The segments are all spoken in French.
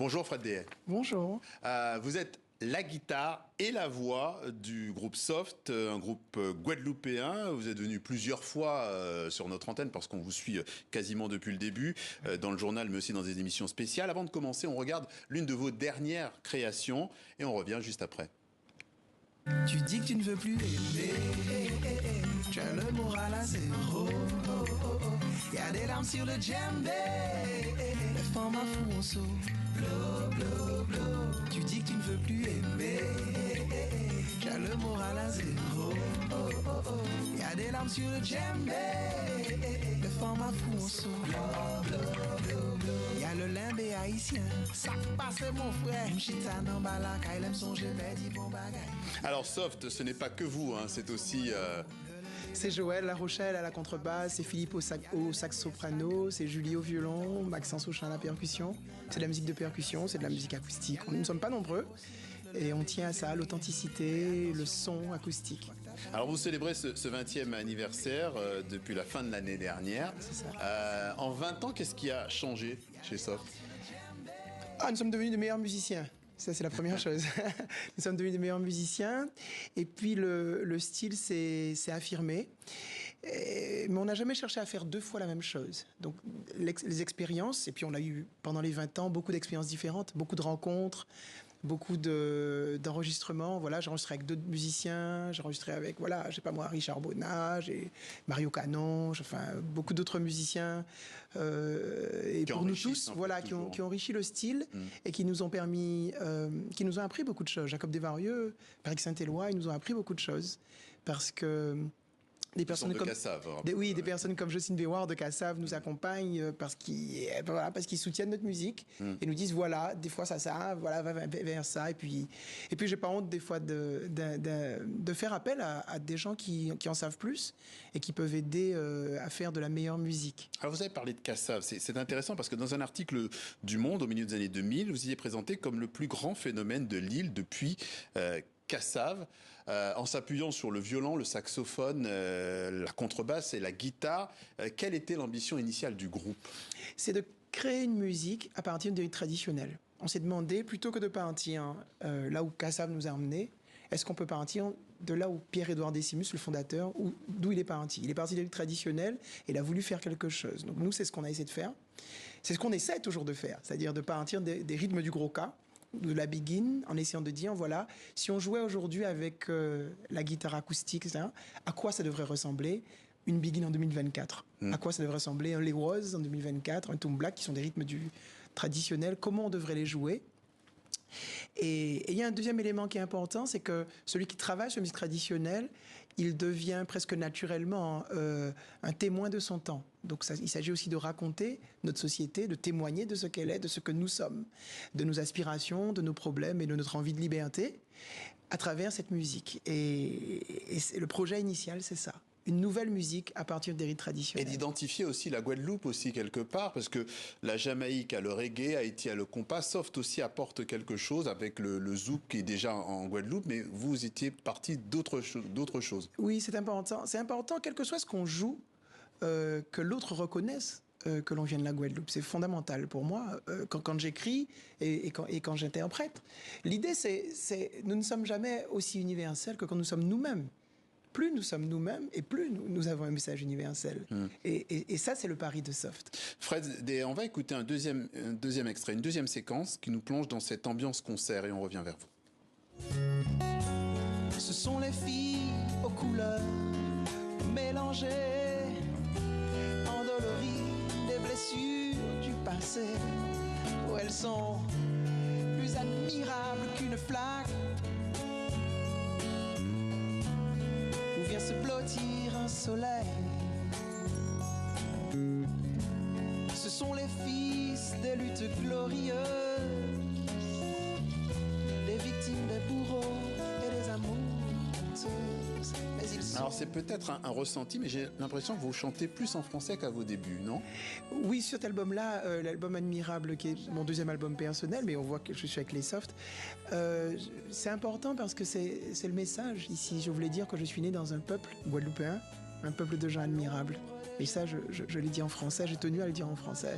Bonjour Fred Dehaye. Bonjour. Vous êtes la guitare et la voix du groupe Soft, un groupe guadeloupéen. Vous êtes venu plusieurs fois sur notre antenne parce qu'on vous suit quasiment depuis le début, dans le journal mais aussi dans des émissions spéciales. Avant de commencer, on regarde l'une de vos dernières créations et on revient juste après. Tu dis que tu ne veux plus aimer, tu as le moral à zéro. Y a des larmes sur le djembé, les femmes à fond en saut. Tu dis que tu ne veux plus aimer, tu as le moral à zéro. Y a des larmes sur le djembé, les femmes à fond en saut. Y a le limbé haïtien, ça passe mon frère. M'chita nan balaka, il aime son jebé, dit bon bagay. Alors Soft, ce n'est pas que vous, hein, c'est aussi... C'est Joël La Rochelle à la contrebasse, c'est Philippe au sax soprano, c'est Julie au violon, Maxence au chant à la percussion. C'est de la musique de percussion, c'est de la musique acoustique. Nous ne sommes pas nombreux et on tient à ça, l'authenticité, le son acoustique. Alors vous célébrez ce 20e anniversaire depuis la fin de l'année dernière. C'est ça. En 20 ans, qu'est-ce qui a changé chez Soft ? Nous sommes devenus de meilleurs musiciens. Ça, c'est la première chose. Nous sommes devenus de meilleurs musiciens. Et puis, le style s'est affirmé. Mais on n'a jamais cherché à faire deux fois la même chose. Donc, les expériences, et puis on a eu, pendant les 20 ans, beaucoup d'expériences différentes, beaucoup de rencontres, beaucoup d'enregistrements. Voilà, j'ai enregistré avec d'autres musiciens, j'ai enregistré avec, voilà, je sais pas moi, Richard Bonnat, j'ai Mario Canon, enfin, beaucoup d'autres musiciens. Et pour nous tous, voilà, qui ont enrichi le style et qui nous ont permis, qui nous ont appris beaucoup de choses. Jacob Desvarieux, Patrick Saint-Éloi, ils nous ont appris beaucoup de choses. Parce que des personnes comme Cassave, des personnes comme Jocelyne Béouard de Cassave nous accompagnent parce qu'ils soutiennent notre musique et nous disent voilà, des fois ça voilà, va vers ça, et puis j'ai pas honte des fois de faire appel à des gens qui en savent plus et qui peuvent aider à faire de la meilleure musique. Alors vous avez parlé de Cassave, c'est intéressant parce que dans un article du Monde au milieu des années 2000, vous y êtes présenté comme le plus grand phénomène de l'île depuis Cassave, en s'appuyant sur le violon, le saxophone, la contrebasse et la guitare. Quelle était l'ambition initiale du groupe ? C'est de créer une musique à partir de rythmes traditionnels. On s'est demandé, plutôt que de partir là où Cassave nous a emmenés, est-ce qu'on peut partir de là où Pierre-Édouard Décimus, le fondateur, d'où il est parti ? Il est parti des rythmes traditionnels et il a voulu faire quelque chose. Donc nous, c'est ce qu'on a essayé de faire. C'est ce qu'on essaie toujours de faire, c'est-à-dire de partir des rythmes du gros cas, de la begin, en essayant de dire, voilà, si on jouait aujourd'hui avec la guitare acoustique, etc., à quoi ça devrait ressembler une begin en 2024 ? À quoi ça devrait ressembler un Les Was en 2024, un Tom Black, qui sont des rythmes traditionnels, comment on devrait les jouer ? Et il y a un deuxième élément qui est important, c'est que celui qui travaille sur la musique traditionnelle, il devient presque naturellement un témoin de son temps. Donc il s'agit aussi de raconter notre société, de témoigner de ce qu'elle est, de ce que nous sommes, de nos aspirations, de nos problèmes et de notre envie de liberté à travers cette musique. Et le projet initial, c'est ça. Une nouvelle musique à partir des rythmes traditionnels. Et d'identifier aussi la Guadeloupe aussi quelque part, parce que la Jamaïque a le reggae, Haïti a le compas, Soft aussi apporte quelque chose avec le zouk qui est déjà en Guadeloupe, mais vous étiez parti d'autres choses. Oui, c'est important. C'est important, quel que soit ce qu'on joue, que l'autre reconnaisse que l'on vient de la Guadeloupe. C'est fondamental pour moi quand j'écris et quand j'interprète. L'idée, c'est nous ne sommes jamais aussi universels que quand nous sommes nous-mêmes. Plus nous sommes nous-mêmes et plus nous avons un message universel. Et ça, c'est le pari de Soft. Fred, on va écouter un deuxième extrait, une deuxième séquence qui nous plonge dans cette ambiance concert et on revient vers vous. Ce sont les filles aux couleurs mélangées, endolories des blessures du passé, où elles sont plus admirables qu'une flaque. Vient se blottir un soleil. Ce sont les fils des luttes glorieuses, des victimes des bourreaux et des amoureuses. Alors c'est peut-être un ressenti, mais j'ai l'impression que vous chantez plus en français qu'à vos débuts, non ? Oui, sur cet album-là, l'album Admirable, qui est mon deuxième album personnel, mais on voit que je suis avec les Soft, c'est important parce que c'est le message ici. Je voulais dire que je suis né dans un peuple guadeloupéen un peuple de gens admirables. Et ça, je l'ai dit en français, j'ai tenu à le dire en français,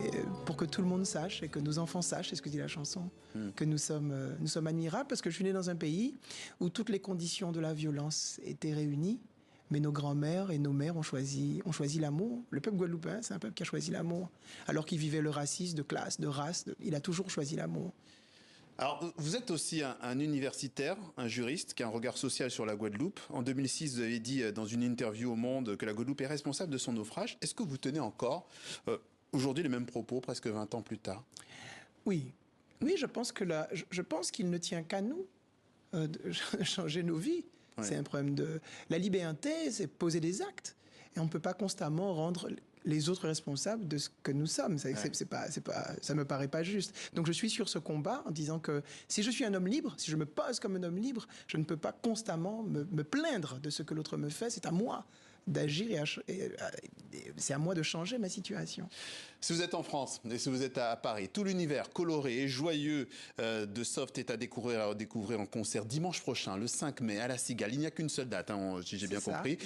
et pour que tout le monde sache et que nos enfants sachent, c'est ce que dit la chanson, que nous sommes admirables parce que je suis né dans un pays où toutes les conditions de la violence étaient réunies, mais nos grands-mères et nos mères ont choisi l'amour. Le peuple guadeloupéen, c'est un peuple qui a choisi l'amour, alors qu'il vivait le racisme de classe, de race, il a toujours choisi l'amour. Alors, vous êtes aussi un universitaire, un juriste qui a un regard social sur la Guadeloupe. En 2006, vous avez dit dans une interview au Monde que la Guadeloupe est responsable de son naufrage. Est-ce que vous tenez encore aujourd'hui les mêmes propos, presque 20 ans plus tard? Oui, je pense qu'il ne tient qu'à nous de changer nos vies. Ouais. C'est un problème de... La liberté, c'est poser des actes. Et on ne peut pas constamment rendre les autres responsables de ce que nous sommes. Ça me paraît pas juste. Donc je suis sur ce combat en disant que si je suis un homme libre, si je me pose comme un homme libre, je ne peux pas constamment me plaindre de ce que l'autre me fait. C'est à moi d'agir et c'est à moi de changer ma situation. Si vous êtes en France et si vous êtes à Paris, tout l'univers coloré et joyeux de Soft est à découvrir en concert dimanche prochain, le 5 mai, à La Cigale. Il n'y a qu'une seule date, hein, si j'ai bien compris.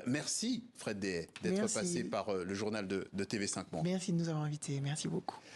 Merci Fred Dehaye d'être passé par le journal de TV5 Monde. Merci de nous avoir invités, merci beaucoup.